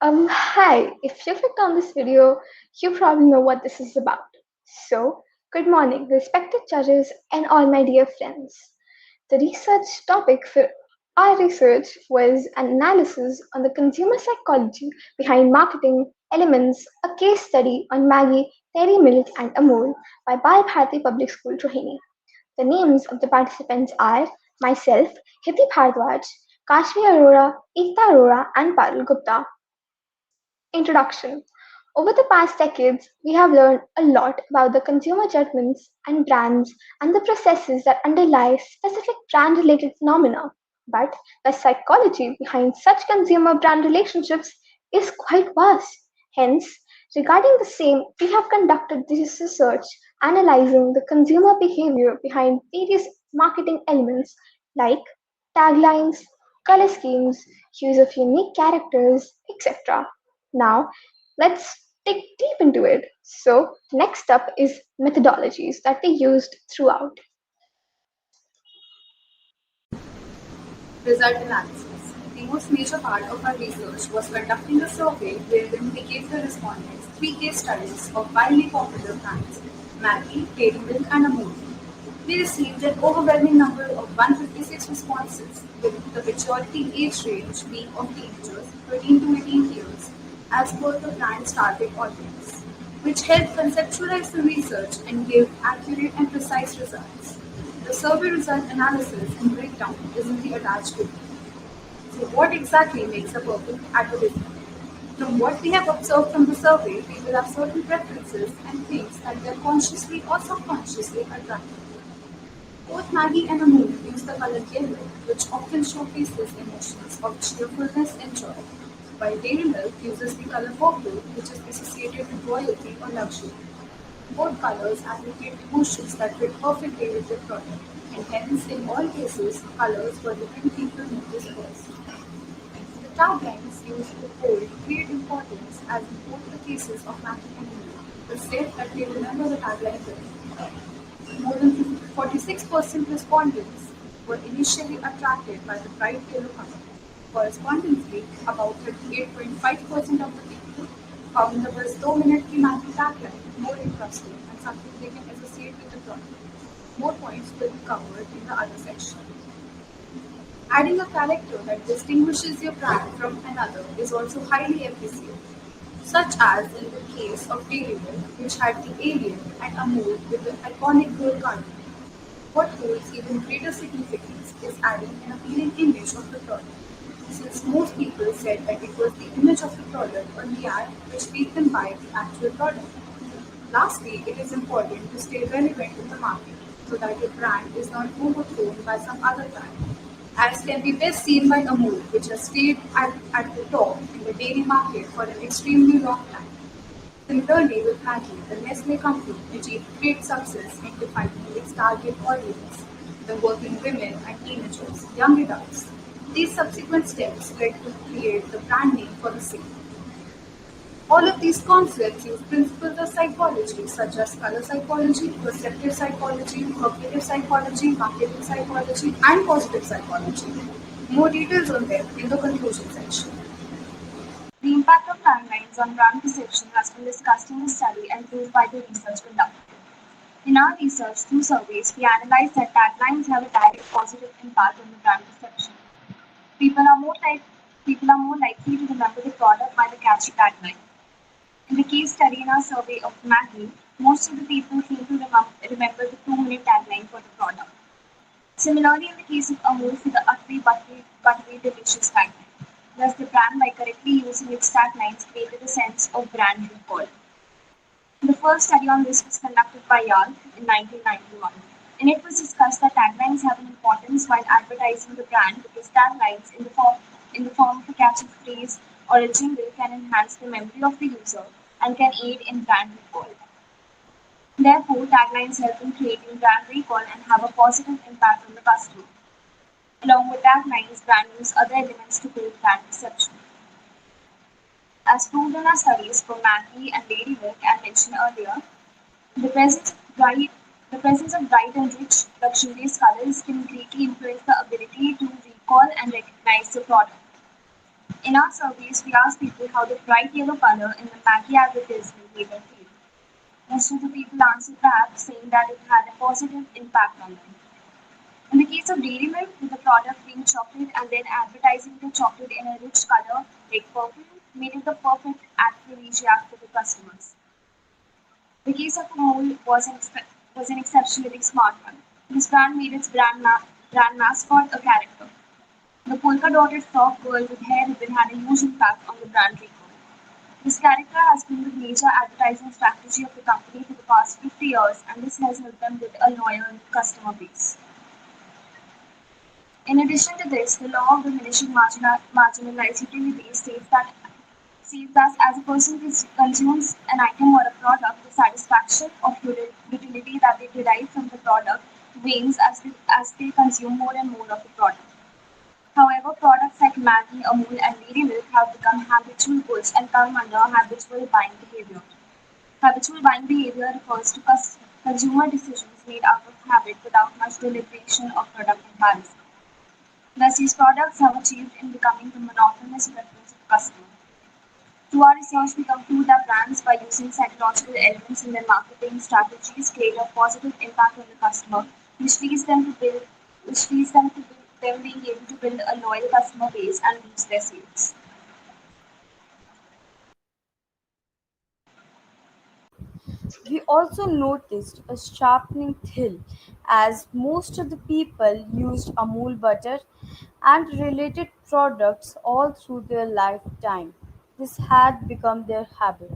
Hi, if you clicked on this video, you probably know what this is about. So, good morning, respected judges and all my dear friends. The research topic for our research was an analysis on the consumer psychology behind marketing elements, a case study on Maggie, Dairy Milk, and Amul by Bal Bharati Public School, Rohini. The names of the participants are myself, Hiti Bhardwaj, Kashvi Arora, Ekta Arora, and Parul Gupta. Introduction. Over the past decades, we have learned a lot about the consumer judgments and brands and the processes that underlie specific brand related phenomena. But the psychology behind such consumer brand relationships is quite vast. Hence, regarding the same, we have conducted this research analyzing the consumer behavior behind various marketing elements like taglines, color schemes, use of unique characters, etc. Now, let's dig deep into it. So, next up is methodologies that we used throughout. Result analysis. The most major part of our research was conducting a survey wherein we gave the respondents three case studies of widely popular brands Maggi, Dairy Milk, and Amul. We received an overwhelming number of 156 responses, with the majority age range being of teenagers 13 to 18 years, as per the brand's target audience, which helped conceptualize the research and give accurate and precise results. The survey result analysis and breakdown is in the attached video. So, what exactly makes a perfect advertisement? From what we have observed from the survey, people have certain preferences and things that they are consciously or subconsciously attracted to. Both Maggie and Amul use the color yellow, which often showcases emotions of cheerfulness and joy, while Dairy Milk uses the color purple, which is associated with royalty or luxury. Both colors aggregate emotions that fit perfectly with the product, and hence, in all cases, colors were the thing people notice first. The taglines used to hold great importance, as in both the cases of Maggie and Amul. The state that they remember the tagline well. More than 46% respondents were initially attracted by the bright yellow color. Correspondingly, about 38.5% of the people found the predominantly Maggie tagline more interesting and something they can associate with the product. More points will be covered in the other section. Adding a character that distinguishes your brand from another is also highly appreciated, such as in the case of Dairy Milk, which had the alien, and Amul with the iconic gold carving. What holds even greater significance is adding an appealing image of the product, since most people said that it was the image of the product on the ad which made them buy the actual product. Lastly, it is important to stay relevant in the market so that your brand is not overthrown by some other brand, as can be best seen by Amul, which has stayed at the top in the dairy market for an extremely long time. Similarly, with Maggi, the Nestle company achieved great success in defining its target audience, the working women and teenagers, young adults. These subsequent steps led to create the brand name for the same. All of these concepts use principles of psychology such as color psychology, perceptive psychology, cognitive psychology, marketing psychology, and positive psychology. More details on them in the conclusion section. The impact of timelines on brand perception has been discussed in the study and proved by the research conducted. In our research through surveys, we analyzed that taglines have a direct positive impact on the brand perception. People are more like People are more likely to remember the product by the catchy tagline. In the case study in our survey of Maggie, most of the people seem to remember the 2-minute tagline for the product. Similarly, in the case of Amul for the buttery, delicious tagline. Thus, the brand, by correctly using its taglines, created a sense of brand recall. The first study on this was conducted by Yale in 1991. In it was discussed that taglines have an importance while advertising the brand because taglines in the form of a catchy phrase or a jingle can enhance the memory of the user and can aid in brand recall. Therefore, taglines help in creating brand recall and have a positive impact on the customer. Along with taglines, brand use other elements to build brand perception. As proved in our studies for Maggi and Dairy Milk I mentioned earlier, the presence of bright and rich luxurious colors can greatly influence the ability to recall and recognize the product. In our surveys, we asked people how the bright yellow color in the Maggie advertisement made them feel. Most of the people answered back saying that it had a positive impact on them. In the case of dairy milk, with the product being chocolate and then advertising the chocolate in a rich color like purple, made it the perfect aphrodisiac for the customers. The case of Amul was an exceptionally smart one. This brand made its brand mascot a character. The polka dotted frock girl with hair ribbon had a huge impact on the brand recall. This character has been the major advertising strategy of the company for the past 50 years, and this has helped them build a loyal customer base. In addition to this, the law of diminishing marginalized utility states that as a person consumes an item or a product, the satisfaction of utility that they derive from the product wanes as they consume more and more of the product. However, products like Maggi, Amul, and Dairy Milk have become habitual goods and come under habitual buying behavior. Habitual buying behavior refers to consumer decisions made out of habit without much deliberation or product comparison. Thus, these products have achieved in becoming the monotonous preference of customers. Through our research, we conclude that brands, by using psychological elements in their marketing strategies, create a positive impact on the customer, which leads them to build, which leads them to them being able to build a loyal customer base and boost their sales. We also noticed a sharpening thill as most of the people used Amul butter and related products all through their lifetime. This had become their habit.